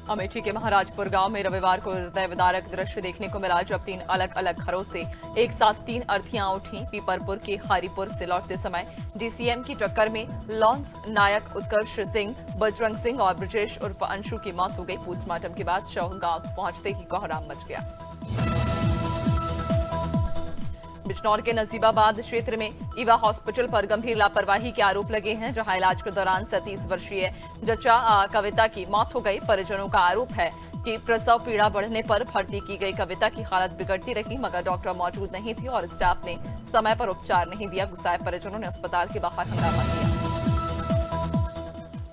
अमेठी के महाराजपुर गांव में रविवार को हृदय विदारक दृश्य देखने को मिला, जब 3 अलग अलग घरों से एक साथ 3 अर्थियां उठी। पीपरपुर के हरिपुर से लौटते समय डीसीएम की टक्कर में लॉन्स नायक उत्कर्ष सिंह, बजरंग सिंह और ब्रजेश उर्फ अंशु की मौत हो गई। पोस्टमार्टम के बाद शव गांव पहुंचते ही कोहराम मच गया। बिजनौर के नजीबाबाद क्षेत्र में ईवा हॉस्पिटल पर गंभीर लापरवाही के आरोप लगे हैं, जहां इलाज के दौरान 37 वर्षीय जचा कविता की मौत हो गई। परिजनों का आरोप है कि प्रसव पीड़ा बढ़ने पर भर्ती की गई कविता की हालत बिगड़ती रही, मगर डॉक्टर मौजूद नहीं थे और स्टाफ ने समय पर उपचार नहीं दिया। गुस्साए परिजनों ने अस्पताल के बाहर हंगामा किया।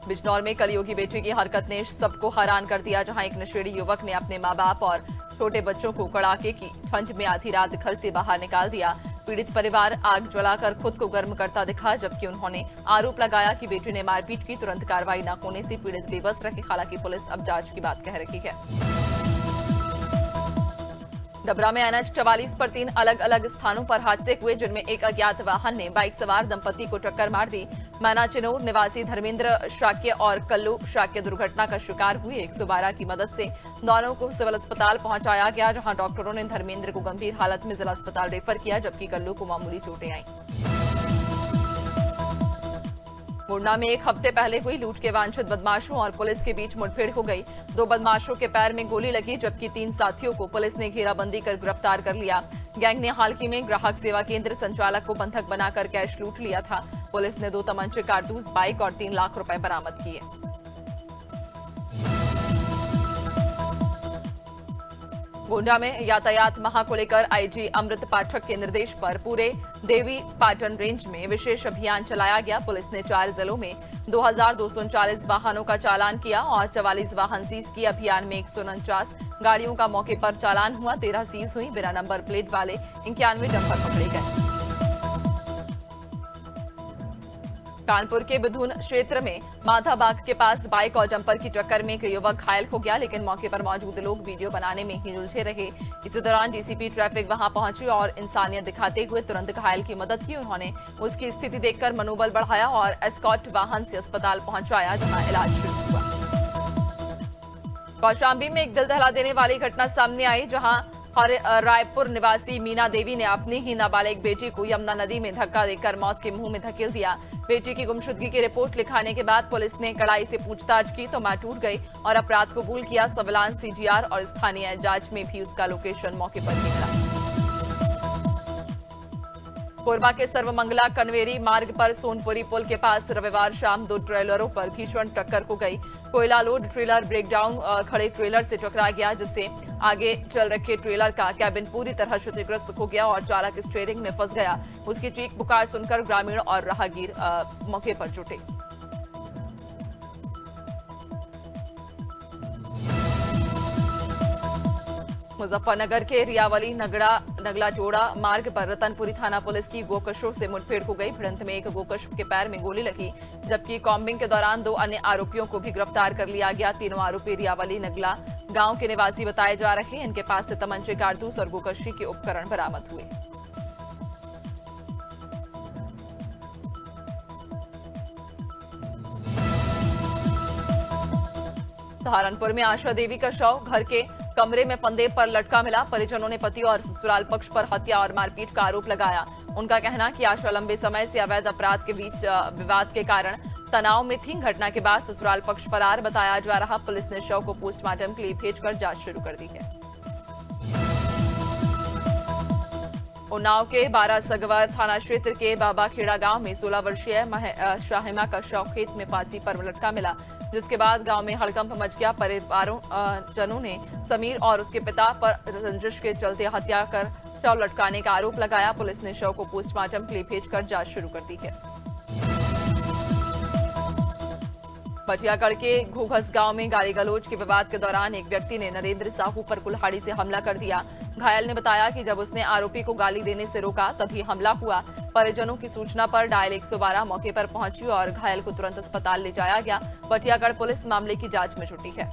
बिजनौर में कलयुगी बेटी की हरकत ने सबको हैरान कर दिया, जहां एक नशेड़ी युवक ने अपने मां बाप और छोटे बच्चों को कड़ाके की ठंड में आधी रात घर से बाहर निकाल दिया। पीड़ित परिवार आग जलाकर खुद को गर्म करता दिखा, जबकि उन्होंने आरोप लगाया कि बेटी ने मारपीट की। तुरंत कार्रवाई न होने से पीड़ित बेबस रहे। हालांकि पुलिस अब जांच की बात कह रही है। डबरा में NH 44 पर 3 अलग अलग स्थानों पर हादसे हुए, जिनमें एक अज्ञात वाहन ने बाइक सवार दंपति को टक्कर मार दी। मैनाचिनोर निवासी धर्मेंद्र शाक्य और कल्लू शाक्य दुर्घटना का शिकार हुए। 112 की मदद से दोनों को सिविल अस्पताल पहुंचाया गया, जहां डॉक्टरों ने धर्मेंद्र को गंभीर हालत में जिला अस्पताल रेफर किया, जबकि कल्लू को मामूली चोटें आईं। मुरना में 1 हफ्ते पहले हुई लूट के वांछित बदमाशों और पुलिस के बीच मुठभेड़ हो गई। 2 बदमाशों के पैर में गोली लगी, जबकि 3 साथियों को पुलिस ने घेराबंदी कर गिरफ्तार कर लिया। गैंग ने हाल ही में ग्राहक सेवा केंद्र संचालक को बंधक बनाकर कैश लूट लिया था। पुलिस ने 2 तमंचे, कारतूस, बाइक और 3 लाख रुपए बरामद किए। गोंडा में यातायात माह को लेकर आईजी अमृत पाठक के निर्देश पर पूरे देवी पाटन रेंज में विशेष अभियान चलाया गया। पुलिस ने 4 जिलों में 2239 वाहनों का चालान किया और 44 वाहन सीज किए। अभियान में 149 गाड़ियों का मौके पर चालान हुआ, 13 सीज हुई। बिना नंबर प्लेट वाले 91 डंपर पकड़े गए। कानपुर के बिधुन क्षेत्र में माधा बाग के पास बाइक और डंपर की टक्कर में एक युवक घायल हो गया, लेकिन मौके पर मौजूद लोग वीडियो बनाने में ही उलझे रहे। इसी दौरान डीसीपी ट्रैफिक वहां पहुंचे और इंसानियत दिखाते हुए तुरंत घायल की मदद की। उन्होंने उसकी स्थिति देखकर मनोबल बढ़ाया और एस्कॉर्ट वाहन से अस्पताल पहुंचाया, जहां इलाज शुरू हुआ। कौशाम्बी में एक दिल दहला देने वाली घटना सामने आई, जहां रायपुर निवासी मीना देवी ने अपनी ही नाबालिग बेटी को यमुना नदी में धक्का देकर मौत के मुंह में धकेल दिया। बेटी की गुमशुदगी की रिपोर्ट लिखाने के बाद पुलिस ने कड़ाई से पूछताछ की तो मां टूट गई और अपराध कबूल किया। सर्विलांस, सीजीआर और स्थानीय जांच में भी उसका लोकेशन मौके पर ही मिला। कोरबा के सर्वमंगला कनवेरी मार्ग पर सोनपुरी पुल के पास रविवार शाम 2 ट्रेलरों पर भीषण टक्कर हो गई। कोयला लोड ट्रेलर ब्रेकडाउन खड़े ट्रेलर से टकरा गया, जिससे आगे चल रखे ट्रेलर का कैबिन पूरी तरह क्षतिग्रस्त हो गया और चालक स्टीयरिंग में फंस गया। उसकी चीख पुकार सुनकर ग्रामीण और राहगीर मौके पर जुटे। मुजफ्फरनगर के रियावली नगला जोड़ा मार्ग पर रतनपुरी थाना पुलिस की गोकशों से मुठभेड़ हो गई। भिड़ंत में एक गोकश के पैर में गोली लगी, जबकि कॉम्बिंग के दौरान 2 अन्य आरोपियों को भी गिरफ्तार कर लिया गया। तीनों आरोपी रियावली नगला गांव के निवासी बताए जा रहे हैं। इनके पास से तमंचे, कारतूस और गोकशी के उपकरण बरामद हुए। सहारनपुर में आशा देवी का शव घर के कमरे में फंदे पर लटका मिला। परिजनों ने पति और ससुराल पक्ष पर हत्या और मारपीट का आरोप लगाया। उनका कहना कि आशा लंबे समय से अवैध अपराध के बीच विवाद के कारण तनाव में थी। घटना के बाद ससुराल पक्ष फरार बताया जा रहा। पुलिस ने शव को पोस्टमार्टम के लिए भेजकर जांच शुरू कर दी है। उन्नाव के 12 सगवर थाना क्षेत्र के बाबाखेड़ा गांव में 16 वर्षीय शाहिमा का शव खेत में फांसी पर लटका मिला, जिसके बाद गांव में हड़कंप मच गया। परिवारों जनों ने समीर और उसके पिता पर रंजिश के चलते हत्या कर शव लटकाने का आरोप लगाया। पुलिस ने शव को पोस्टमार्टम के लिए भेजकर जांच शुरू कर दी है। बटियागढ़ के घोघस गांव में गाली गलौज के विवाद के दौरान एक व्यक्ति ने नरेंद्र साहू पर कुल्हाड़ी से हमला कर दिया। घायल ने बताया कि जब उसने आरोपी को गाली देने से रोका तभी हमला हुआ। परिजनों की सूचना पर डायल 112 मौके पर पहुंची और घायल को तुरंत अस्पताल ले जाया गया। बटियागढ़ पुलिस मामले की जांच में जुटी है।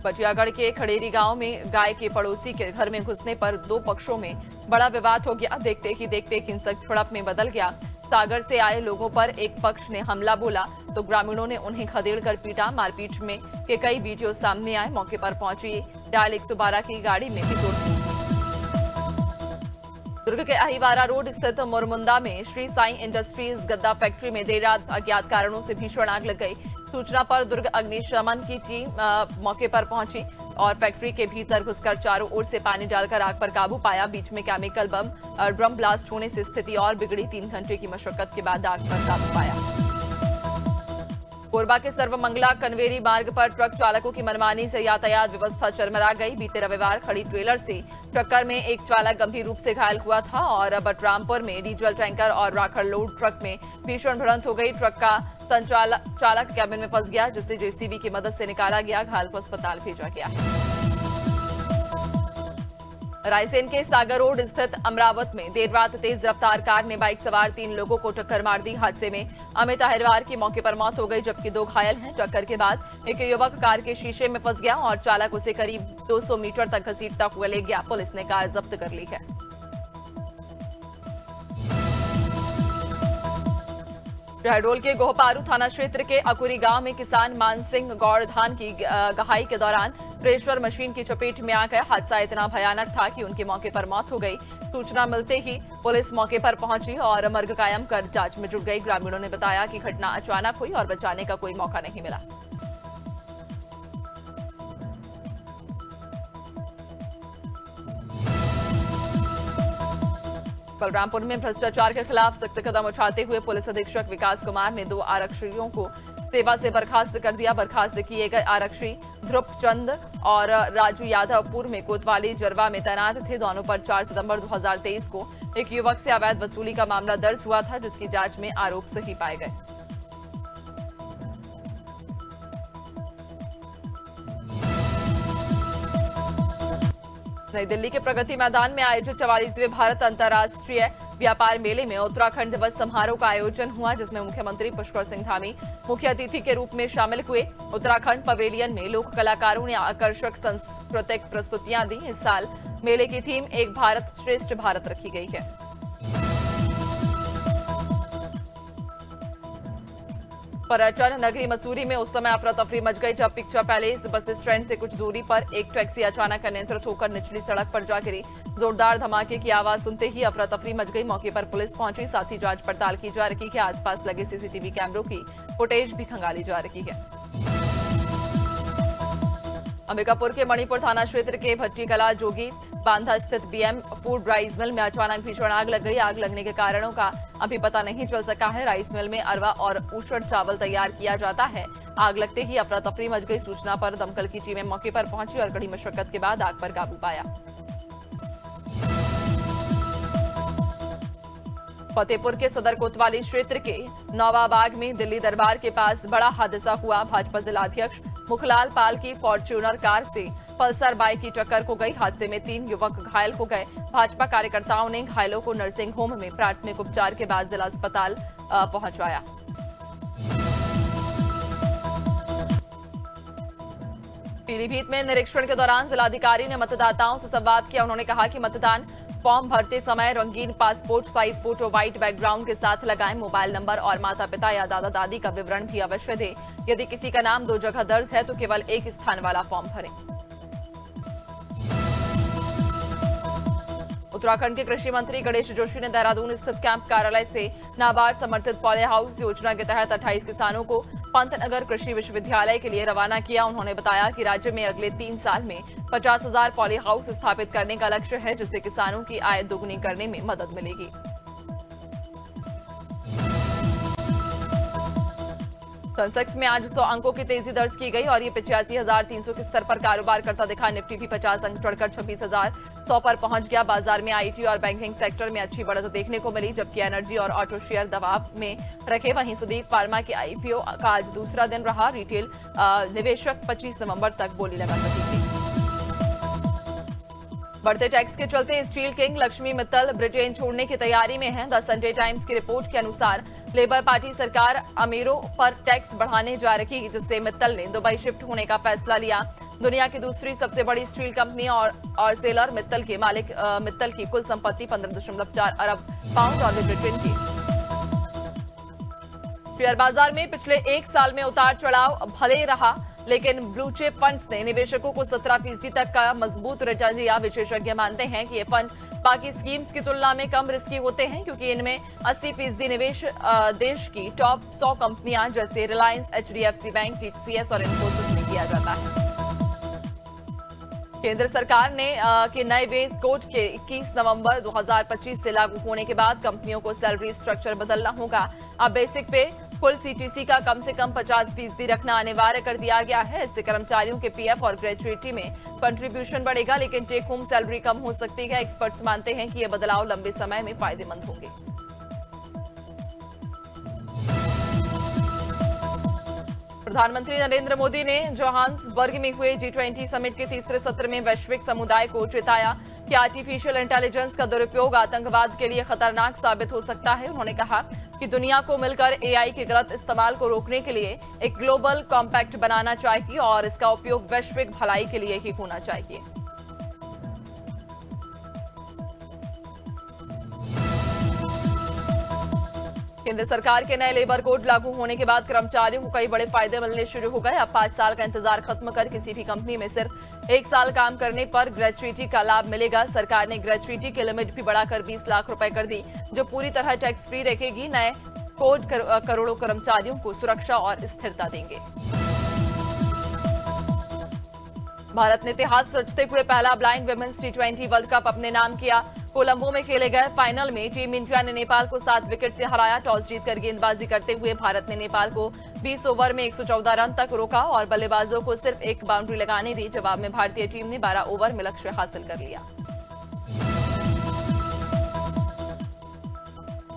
बटियागढ़ के खड़ेरी गांव में गाय के पड़ोसी के घर में घुसने पर 2 पक्षों में बड़ा विवाद हो गया। देखते ही देखते हिंसक झड़प में बदल गया। सागर से आए लोगों पर एक पक्ष ने हमला बोला तो ग्रामीणों ने उन्हें खदेड़कर पीटा। मारपीट में के कई वीडियो सामने आए। मौके पर पहुंची डायल 112 की गाड़ी में भी तोड़फोड़। दुर्ग के अहिवारा रोड स्थित मुरमुंदा में श्री साई इंडस्ट्रीज गद्दा फैक्ट्री में देर रात अज्ञात कारणों से भीषण आग लग गई। सूचना पर दुर्ग अग्निशमन की टीम मौके पर पहुंची और फैक्ट्री के भीतर घुसकर चारों ओर से पानी डालकर आग पर काबू पाया। बीच में केमिकल ड्रम ब्लास्ट होने से स्थिति और बिगड़ी। 3 घंटे की मशक्कत के बाद आग पर काबू पाया। कोरबा के सर्वमंगला कनवेरी मार्ग पर ट्रक चालकों की मनमानी से यातायात व्यवस्था चरमरा गई। बीते रविवार खड़ी ट्रेलर से टक्कर में एक चालक गंभीर रूप से घायल हुआ था और बटरामपुर में डीजल टैंकर और राखड़ लोड ट्रक में भीषण भिड़ंत हो गई। ट्रक का चालक कैबिन में फंस गया, जिसे जेसीबी की मदद से निकाला गया। घायल को अस्पताल भेजा गया। रायसेन के सागर रोड स्थित अमरावत में देर रात तेज रफ्तार कार ने बाइक सवार 3 लोगों को टक्कर मार दी। हादसे में अमित अहिरवार की मौके पर मौत हो गई, जबकि 2 घायल हैं। टक्कर के बाद एक युवक कार के शीशे में फंस गया और चालक उसे करीब 200 मीटर तक घसीटता हुआ ले गया। पुलिस ने कार जब्त कर ली है। शहडोल के गोहपारू थाना क्षेत्र के अकुरी गांव में किसान मान सिंह गौड़ धान की गहाई के दौरान थ्रेशर मशीन की चपेट में आ गए। हादसा इतना भयानक था कि उनकी मौके पर मौत हो गई। सूचना मिलते ही पुलिस मौके पर पहुंची और मर्ग कायम कर जांच में जुट गई। ग्रामीणों ने बताया कि घटना अचानक हुई और बचाने का कोई मौका नहीं मिला। बलरामपुर में भ्रष्टाचार के खिलाफ सख्त कदम उठाते हुए पुलिस अधीक्षक विकास कुमार ने 2 आरक्षियों को सेवा से बर्खास्त कर दिया। बर्खास्त किए गए आरक्षी ध्रुव चंद और राजू यादव पूर्व में कोतवाली जरवा में तैनात थे। दोनों पर 4 सितंबर 2023 को एक युवक से अवैध वसूली का मामला दर्ज हुआ था, जिसकी जांच में आरोप सही पाए गए। नई दिल्ली के प्रगति मैदान में आयोजित 44वें भारत अंतर्राष्ट्रीय व्यापार मेले में उत्तराखंड दिवस समारोह का आयोजन हुआ, जिसमें मुख्यमंत्री पुष्कर सिंह धामी मुख्य अतिथि के रूप में शामिल हुए। उत्तराखंड पवेलियन में लोक कलाकारों ने आकर्षक सांस्कृतिक प्रस्तुतियां दी। इस साल मेले की थीम एक भारत श्रेष्ठ भारत रखी गई है। पर्यटन नगरी मसूरी में उस समय अफरा तफरी मच गई जब पिक्चर पैलेस बस स्टैंड से कुछ दूरी पर एक टैक्सी अचानक अनियंत्रित होकर निचली सड़क पर जा गिरी। जोरदार धमाके की आवाज सुनते ही अफरा तफरी मच गई। मौके पर पुलिस पहुंची, साथ ही जांच पड़ताल की जा रही है। आसपास लगे सीसीटीवी कैमरों की फुटेज भी खंगाली जा रही है। अंबिकापुर के मणिपुर थाना क्षेत्र के भट्टी कला जोगी बांधा स्थित बीएम फूड राइस मिल में अचानक भीषण आग लग गई। आग लगने के कारणों का अभी पता नहीं चल सका है। राइस मिल में अरवा और ऊषण चावल तैयार किया जाता है। आग लगते ही अफरा तफरी मच गई। सूचना पर दमकल की टीमें मौके पर पहुंची और कड़ी मशक्कत के बाद आग पर काबू पाया। फतेहपुर के सदर कोतवाली क्षेत्र के नवाबाग में दिल्ली दरबार के पास बड़ा हादसा हुआ। भाजपा जिलाध्यक्ष मुखलाल पाल की फॉर्च्यूनर कार से पल्सर बाइक की टक्कर हो गई। हादसे में 3 युवक घायल हो गए। भाजपा कार्यकर्ताओं ने घायलों को नर्सिंग होम में प्राथमिक उपचार के बाद जिला अस्पताल पहुंचाया। पीलीभीत में निरीक्षण के दौरान जिलाधिकारी ने मतदाताओं से संवाद किया। उन्होंने कहा कि मतदान फॉर्म भरते समय रंगीन passport size photo white background के साथ लगाएं। मोबाइल नंबर और माता पिता या दादा दादी का विवरण भी अवश्य दें। यदि किसी का नाम 2 जगह दर्ज है तो केवल एक स्थान वाला फॉर्म भरें। उत्तराखंड के कृषि मंत्री गणेश जोशी ने देहरादून स्थित कैंप कार्यालय से नाबार्ड समर्थित पॉली हाउस योजना के तहत 28 किसानों को पंतनगर कृषि विश्वविद्यालय के लिए रवाना किया। उन्होंने बताया कि राज्य में अगले 3 साल में 50,000 पॉली हाउस स्थापित करने का लक्ष्य है, जिससे किसानों की आय दोगुनी करने में मदद मिलेगी। सेंसेक्स में आज 100 अंकों की तेजी दर्ज की गई और ये 85,300 के स्तर पर कारोबार करता दिखा। निफ्टी भी 50 अंक चढ़कर 26,100 पर पहुंच गया। बाजार में आईटी और बैंकिंग सेक्टर में अच्छी बढ़त देखने को मिली, जबकि एनर्जी और ऑटो शेयर दबाव में रखे। वहीं सुदीप फार्मा के आईपीओ का आज दूसरा दिन रहा। रिटेल निवेशक 25 नवंबर तक बोली लगा सकेंगे। बढ़ते टैक्स के चलते steel king Lakshmi Mittal Britain छोड़ने की तैयारी में है। द संडे टाइम्स की रिपोर्ट के अनुसार लेबर पार्टी सरकार अमीरों पर टैक्स बढ़ाने जा रही है, जिससे मित्तल ने दुबई शिफ्ट होने का फैसला लिया। दुनिया की दूसरी सबसे बड़ी स्टील कंपनी और सेलर मित्तल के मालिक मित्तल की कुल संपत्ति 15.4 अरब पाउंड और ब्रिटेन की शेयर बाजार में पिछले एक साल में उतार चढ़ाव भले रहा, लेकिन ब्लू चिप फंड्स ने निवेशकों को 17% तक का मजबूत रिटर्न दिया। विशेषज्ञ मानते हैं कि ये फंड बाकी स्कीम्स की तुलना में कम रिस्की होते हैं, क्योंकि इनमें 80% निवेश देश की टॉप 100 कंपनियां जैसे रिलायंस, HDFC बैंक, TCS और इन्फोसिस में किया जाता है। केंद्र सरकार ने के नए बेस कोड के 21 नवंबर 2025 से लागू होने के बाद कंपनियों को सैलरी स्ट्रक्चर बदलना होगा। अब बेसिक पे कुल सीटीसी का कम से कम 50% रखना अनिवार्य कर दिया गया है। इससे कर्मचारियों के पीएफ और ग्रेच्युटी में कंट्रीब्यूशन बढ़ेगा, लेकिन टेक होम सैलरी कम हो सकती है। एक्सपर्ट्स मानते हैं कि ये बदलाव लंबे समय में फायदेमंद होंगे। प्रधानमंत्री नरेंद्र मोदी ने जोहान्सबर्ग में हुए G20 समिट के तीसरे सत्र में वैश्विक समुदाय को चेताया कि आर्टिफिशियल इंटेलिजेंस का दुरुपयोग आतंकवाद के लिए खतरनाक साबित हो सकता है। उन्होंने कहा कि दुनिया को मिलकर एआई के गलत इस्तेमाल को रोकने के लिए एक ग्लोबल कॉम्पैक्ट बनाना चाहिए और इसका उपयोग वैश्विक भलाई के लिए ही होना चाहिए। केंद्र सरकार के नए लेबर कोड लागू होने के बाद कर्मचारियों को कई बड़े फायदे मिलने शुरू हो गए। अब 5 साल का इंतजार खत्म कर किसी भी कंपनी में सिर्फ 1 साल काम करने पर ग्रेच्युटी का लाभ मिलेगा। सरकार ने ग्रेच्युटी की लिमिट भी बढ़ाकर 20 लाख रुपए कर दी, जो पूरी तरह टैक्स फ्री रहेगी। नए कोड करोड़ों कर्मचारियों को सुरक्षा और स्थिरता देंगे। भारत ने इतिहास रचते हुए पहला blind women's T20 world cup अपने नाम किया। कोलंबो में खेले गए फाइनल में टीम इंडिया ने नेपाल को 7 विकेट से हराया। टॉस जीतकर गेंदबाजी करते हुए भारत ने नेपाल को 20 ओवर में 114 रन तक रोका और बल्लेबाजों को सिर्फ एक बाउंड्री लगाने दी। जवाब में भारतीय टीम ने 12 ओवर में लक्ष्य हासिल कर लिया।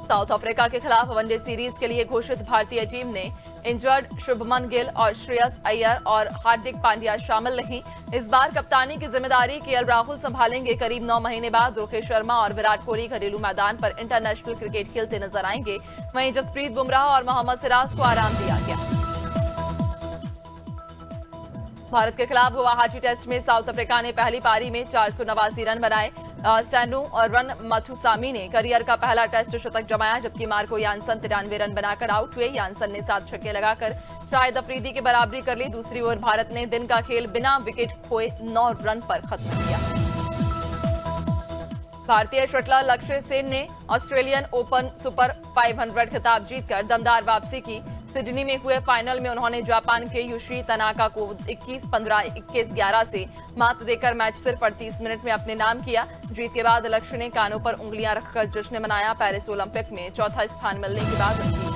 साउथ अफ्रीका के खिलाफ वनडे सीरीज के लिए घोषित भारतीय टीम ने इंजर्ड शुभमन गिल और श्रेयस अय्यर और हार्दिक पांड्या शामिल नहीं। इस बार कप्तानी की जिम्मेदारी केएल राहुल संभालेंगे। करीब 9 महीने बाद रोहित शर्मा और विराट कोहली घरेलू मैदान पर इंटरनेशनल क्रिकेट खेलते नजर आएंगे। वहीं जसप्रीत बुमराह और मोहम्मद सिराज को आराम दिया गया। भारत के खिलाफ गुवाहाटी टेस्ट में साउथ अफ्रीका ने पहली पारी में 489 रन बनाए। सैनू और रन मथुसामी ने करियर का पहला टेस्ट शतक जमाया, जबकि मार्को यानसन 93 रन बनाकर आउट हुए। यानसन ने 7 छक्के लगाकर शाहिद अफरीदी की बराबरी कर ली। दूसरी ओर भारत ने दिन का खेल बिना विकेट खोए 9 रन पर खत्म किया। भारतीय शटलर लक्ष्य सेन ने ऑस्ट्रेलियन ओपन सुपर 500 खिताब जीतकर दमदार वापसी की। सिडनी में हुए फाइनल में उन्होंने जापान के युशी तनाका को 21-15, 21-11 से मात देकर मैच सिर्फ 38 मिनट में अपने नाम किया। जीत के बाद लक्ष्य ने कानों पर उंगलियां रखकर जश्न मनाया। पेरिस ओलंपिक में चौथा स्थान मिलने के बाद उनकी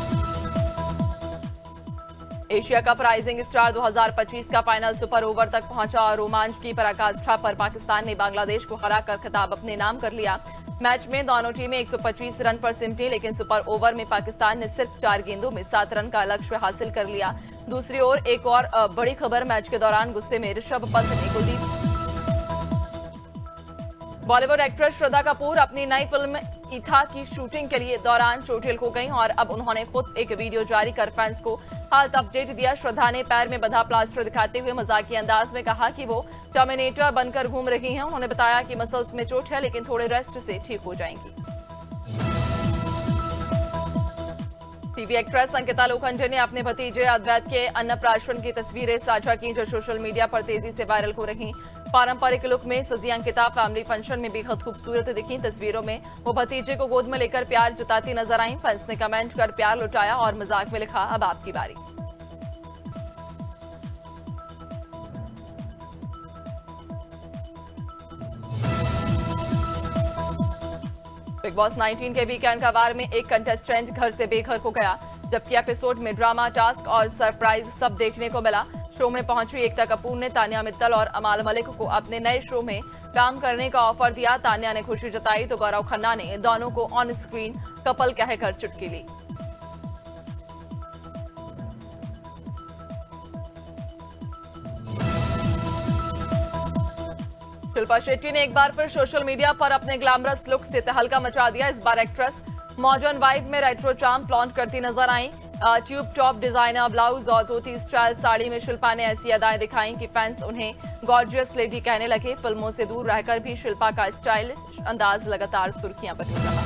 एशिया कप राइजिंग स्टार 2025 का फाइनल सुपर ओवर तक पहुंचा और रोमांच की पराकाष्ठा पर पाकिस्तान ने बांग्लादेश को हराकर खिताब अपने नाम कर लिया। मैच में दोनों टीमें 125 रन पर सिमटी, लेकिन सुपर ओवर में पाकिस्तान ने सिर्फ 4 गेंदों में 7 रन का लक्ष्य हासिल कर लिया। दूसरी ओर एक और बड़ी खबर, मैच के दौरान गुस्से में ऋषभ पंत ने कुलदीप। बॉलीवुड एक्ट्रेस श्रद्धा कपूर अपनी नई फिल्म ईथा की शूटिंग के लिए दौरान चोटिल हो गईं और अब उन्होंने खुद एक वीडियो जारी कर फैंस को हालत अपडेट दिया। श्रद्धा ने पैर में बंधा प्लास्टर दिखाते हुए मजाकिया अंदाज में कहा कि वो टर्मिनेटर बनकर घूम रही हैं। उन्होंने बताया कि मसल्स में चोट है, लेकिन थोड़े रेस्ट से ठीक हो जाएंगी। टीवी एक्ट्रेस अंकिता लोखंडे ने अपने भतीजे अद्वैत के अन्नप्राशन की तस्वीरें साझा की, जो सोशल मीडिया पर तेजी से वायरल हो रही। पारंपरिक लुक में सजी अंकिता फैमिली फंक्शन में बेहद खूबसूरत दिखी। तस्वीरों में वो भतीजे को गोद में लेकर प्यार जताती नजर आईं। फैंस ने कमेंट कर प्यार लुटाया और मजाक में लिखा, अब आपकी बारी। बिग बॉस 19 के वीकेंड का वार में एक कंटेस्टेंट घर से बेघर हो गया, जबकि एपिसोड में ड्रामा, टास्क और सरप्राइज सब देखने को मिला। शो में पहुंची एकता कपूर ने तान्या मित्तल और अमाल मलिक को अपने नए शो में काम करने का ऑफर दिया। तान्या ने खुशी जताई तो गौरव खन्ना ने दोनों को ऑन स्क्रीन कपल कहकर चुटकी ली। शिल्पा शेट्टी ने एक बार फिर सोशल मीडिया पर अपने ग्लैमरस लुक से तहलका मचा दिया। इस बार एक्ट्रेस मॉडर्न वाइब में रेट्रो चार्म फ्लॉन्ट करती नजर आई। ट्यूब टॉप डिजाइनर ब्लाउज और धोती स्टाइल साड़ी में शिल्पा ने ऐसी अदाएं दिखाई कि फैंस उन्हें गॉर्जियस लेडी कहने लगे। फिल्मों से दूर रहकर भी शिल्पा का स्टाइलिश अंदाज लगातार सुर्खियां बटोर रहा।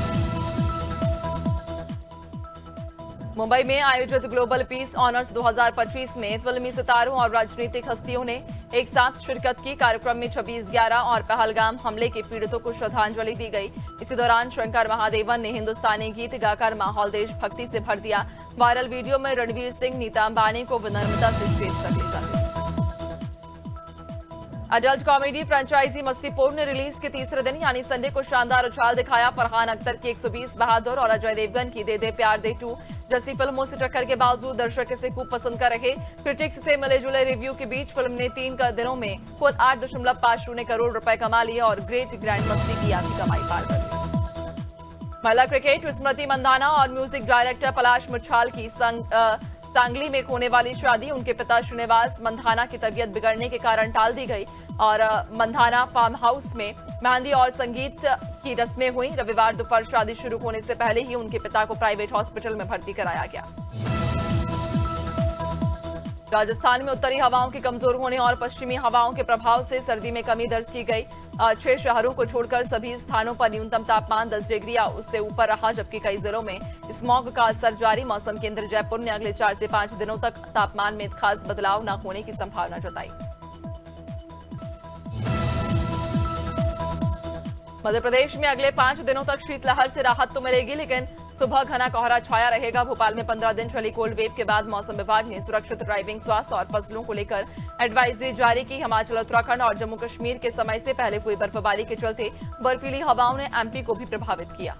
मुंबई में आयोजित ग्लोबल पीस ऑनर्स 2025 में फिल्मी सितारों और राजनीतिक हस्तियों ने एक साथ शिरकत की। कार्यक्रम में 26/11 और पहलगाम हमले के पीड़ितों को श्रद्धांजलि दी गई। इसी दौरान शंकर महादेवन ने हिंदुस्तानी गीत गाकर माहौल देशभक्ति से भर दिया। वायरल वीडियो में रणवीर सिंह, नीता अंबानी को विनम्रता से स्टेज तक ले जाते। अडल्ट कॉमेडी फ्रेंचाइजी मस्ती 4 ने रिलीज के तीसरे दिन यानी संडे को शानदार उछाल दिखाया। फरहान अख्तर की 120 बहादुर और अजय देवगन की दे दे प्यार दे 2 जैसी फिल्मों से टक्कर के बावजूद दर्शक इसे खूब पसंद कर रहे। क्रिटिक्स से मिले जुले रिव्यू के बीच फिल्म ने 3 दिनों में कुल 8.50 करोड़ रुपए कमा लिए और ग्रेट ग्रैंड मस्ती की आधी कमाई पार कर ली। महिला क्रिकेट स्मृति मंदाना और म्यूजिक डायरेक्टर पलाश मुच्छाल की सांगली में होने वाली शादी उनके पिता श्रीनिवास मंधाना की तबीयत बिगड़ने के कारण टाल दी गई और मंधाना फार्म हाउस में मेहंदी और संगीत की रस्में हुई। रविवार दोपहर शादी शुरू होने से पहले ही उनके पिता को प्राइवेट हॉस्पिटल में भर्ती कराया गया। राजस्थान में उत्तरी हवाओं के कमजोर होने और पश्चिमी हवाओं के प्रभाव से सर्दी में कमी दर्ज की गई। 6 शहरों को छोड़कर सभी स्थानों पर न्यूनतम तापमान 10 डिग्री या उससे ऊपर रहा, जबकि कई जिलों में स्मॉग का असर जारी। मौसम केंद्र जयपुर ने अगले 4 से 5 दिनों तक तापमान में खास बदलाव न होने की संभावना जताई। मध्य प्रदेश में अगले 5 दिनों तक शीतलहर से राहत तो मिलेगी, लेकिन सुबह घना कोहरा छाया रहेगा। भोपाल में 15 दिन चली कोल्ड वेव के बाद मौसम विभाग ने सुरक्षित ड्राइविंग, स्वास्थ्य और फसलों को लेकर एडवाइजरी जारी की। हिमाचल, उत्तराखंड और जम्मू कश्मीर के समय से पहले हुई बर्फबारी के चलते बर्फीली हवाओं ने एमपी को भी प्रभावित किया।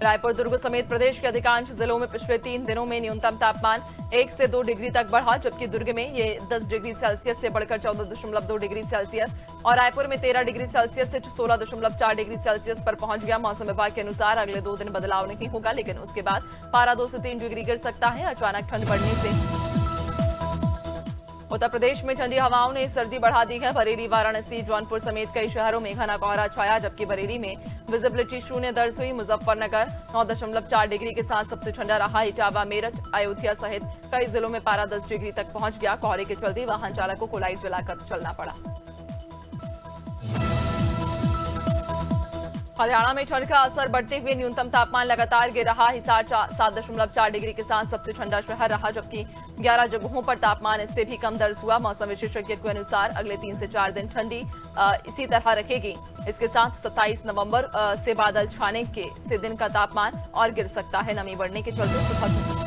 रायपुर, दुर्ग समेत प्रदेश के अधिकांश जिलों में पिछले 3 दिनों में न्यूनतम तापमान 1 से 2 डिग्री तक बढ़ा, जबकि दुर्ग में ये 10 डिग्री सेल्सियस से बढ़कर 14.2 डिग्री सेल्सियस और रायपुर में 13 डिग्री सेल्सियस से 16.4 डिग्री सेल्सियस पर पहुंच गया। मौसम विभाग के अनुसार अगले 2 दिन बदलाव नहीं होगा, लेकिन उसके बाद पारा 2 से 3 डिग्री गिर सकता है। अचानक ठंड बढ़ने से उत्तर प्रदेश में ठंडी हवाओं ने सर्दी बढ़ा दी है। बरेली, वाराणसी, जौनपुर समेत कई शहरों में घना कोहरा छाया, जबकि बरेली में विजिबिलिटी 0 दर्ज हुई। मुजफ्फरनगर 9.4 डिग्री के साथ सबसे ठंडा रहा। इटावा, मेरठ, अयोध्या सहित कई जिलों में पारा 10 डिग्री तक पहुंच गया। कोहरे के चलते वाहन चालकों को लाइट जलाकर चलना पड़ा। हरियाणा में ठंड का असर बढ़ते हुए न्यूनतम तापमान लगातार गिर रहा। हिसार 7.4 डिग्री के साथ सबसे ठंडा शहर रहा, जबकि 11 जगहों पर तापमान इससे भी कम दर्ज हुआ। मौसम विशेषज्ञ के अनुसार अगले 3 से 4 दिन ठंडी इसी तरह रहेगी। इसके साथ 27 नवंबर से बादल छाने से दिन का तापमान और गिर सकता है। नमी बढ़ने के चलते सुबह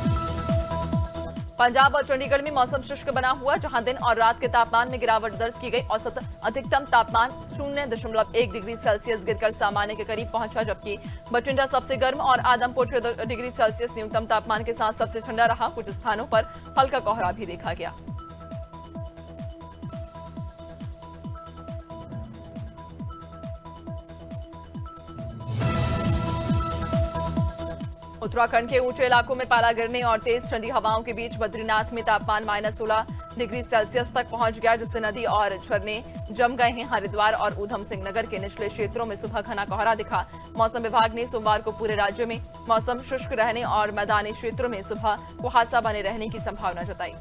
पंजाब और चंडीगढ़ में मौसम शुष्क बना हुआ, जहां दिन और रात के तापमान में गिरावट दर्ज की गई। औसत अधिकतम तापमान 0.1 डिग्री सेल्सियस गिरकर सामान्य के करीब पहुंचा, जबकि बठिंडा सबसे गर्म और आदमपुर 6 डिग्री सेल्सियस न्यूनतम तापमान के साथ सबसे ठंडा रहा। कुछ स्थानों पर हल्का कोहरा भी देखा गया। उत्तराखंड के ऊंचे इलाकों में पाला गिरने और तेज ठंडी हवाओं के बीच बद्रीनाथ में तापमान -16 डिग्री सेल्सियस तक पहुंच गया, जिससे नदी और झरने जम गए हैं। हरिद्वार और ऊधम सिंह नगर के निचले क्षेत्रों में सुबह घना कोहरा दिखा। मौसम विभाग ने सोमवार को पूरे राज्य में मौसम शुष्क रहने और मैदानी क्षेत्रों में सुबह कुहासा बने रहने की संभावना जताई।